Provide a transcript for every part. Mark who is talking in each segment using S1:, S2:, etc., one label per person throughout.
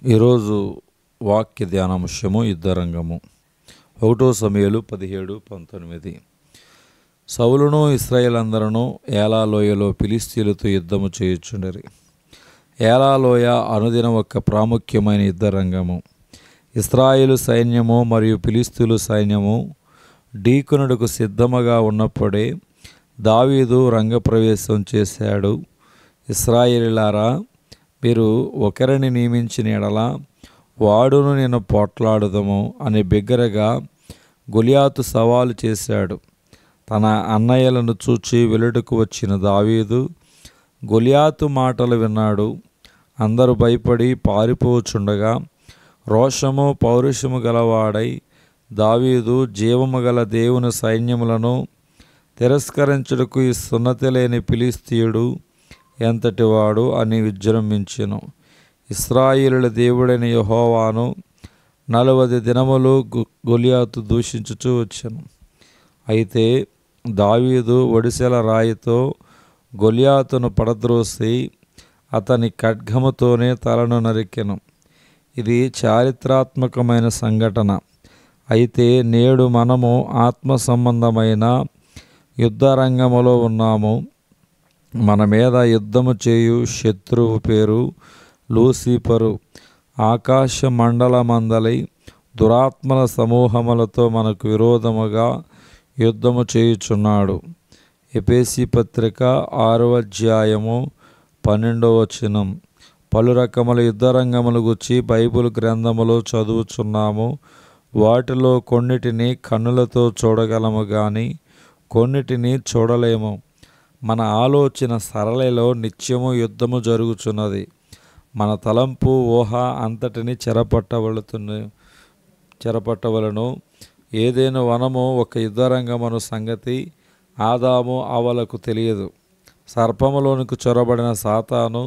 S1: ఈరోజు వాక్య ధ్యానాంశము యుద్ధరంగము 1 సమూయేలు 17-19. సౌలును ఇశ్రాయేలందరూ ఏలా లోయలో ఫిలిష్తీయులతో యుద్ధము చేయుచుండిరి. ఏలా లోయ అనుదినం ఒక ప్రాముఖ్యమైన యుద్ధరంగము. ఇశ్రాయేలు సైన్యము మరియు ఫిలిష్తీయుల సైన్యము ఢీకొనుటకు సిద్ధముగా ఉన్నప్పుడే దావీదు రంగప్రవేశం చేశాడు. ఇశ్రాయేలీయులారా, మీరు ఒకరిని నియమించిన ఎడల వాడును నేను పోట్లాడుదము అని బిగ్గరగా గొలియాతు సవాలు చేశాడు. తన అన్నయ్యలను చూచి వెలుటకు వచ్చిన దావీదు గొలియాతు మాటలు విన్నాడు. అందరూ భయపడి పారిపోచుండగా రోషము పౌరుషము గలవాడై దావీదు జీవము గల దేవుని సైన్యములను తిరస్కరించుటకు ఈ సున్నతి లేని ఫిలిష్తీయుడు ఎంతటివాడు అని విజృంభించెను. ఇశ్రాయేలుల దేవుడైన యెహోవాను 40 దినములు గొలియాతు దూషించుచూ వచ్చెను. అయితే దావీదు ఒడిసెల రాయితో గొలియాతును పడద్రోసి అతని ఖడ్గముతోనే తలను నరికెను. ఇది చారిత్రాత్మకమైన సంఘటన. అయితే నేడు మనము ఆత్మ సంబంధమైన యుద్ధరంగములో ఉన్నాము. మన మీద యుద్ధము చేయు శత్రువు పేరు లూసిఫరు. ఆకాశ మండలమందలి దురాత్మల సమూహములతో మనకు విరోధముగా యుద్ధము చేయుచున్నాడు. ఎఫెసీ పత్రిక 6-12. పలు రకముల యుద్ధరంగముల గురించి బైబిల్ గ్రంథములో చదువుచున్నాము. వాటిలో కొన్నిటిని కన్నులతో చూడగలము కానీ కొన్నిటిని చూడలేము. మన ఆలోచన సరళిలో నిత్యము యుద్ధము జరుగుచున్నది. మన తలంపు ఊహ అంతటిని చెరపట్టవలను. ఏదైనా వనము ఒక యుద్ధరంగమను సంగతి ఆదాము అవ్వలకు తెలియదు. సర్పములోనికి చొరబడిన సాతాను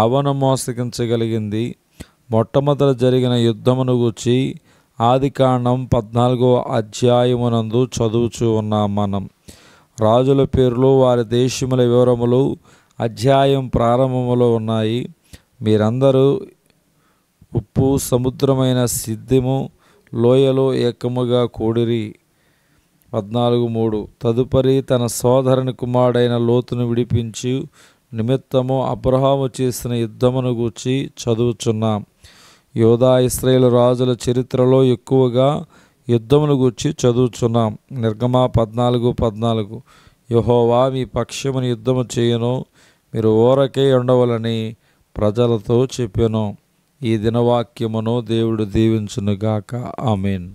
S1: అవ్వను మోసగించగలిగింది. మొట్టమొదట జరిగిన యుద్ధమును గూర్చి ఆదికాండం 14వ అధ్యాయమునందు చదువుచూ ఉన్నాం మనం. రాజుల పేర్లు వారి దేశముల వివరములు అధ్యాయం ప్రారంభములో ఉన్నాయి. మీరందరూ ఉప్పు సముద్రమైన సిద్దిము లోయలో ఏకముగా కూడిరి. 14:3. తదుపరి తన సోదరుని కుమారుడైన లోతును విడిపించి నిమిత్తము అబ్రహాము చేసిన యుద్ధమును గూర్చి చదువుచున్నాం. యోధా ఇశ్రాయేలు రాజుల చరిత్రలో ఎక్కువగా యుద్ధమును గూర్చి చదువుచున్నాం. నిర్గమ 14:14. యెహోవా మీ పక్షమును యుద్ధము చేయును, మీరు ఊరకే ఉండవలని ప్రజలతో చెప్పెను. ఈ దినవాక్యమును దేవుడు దీవించునుగాక. ఆమేన్.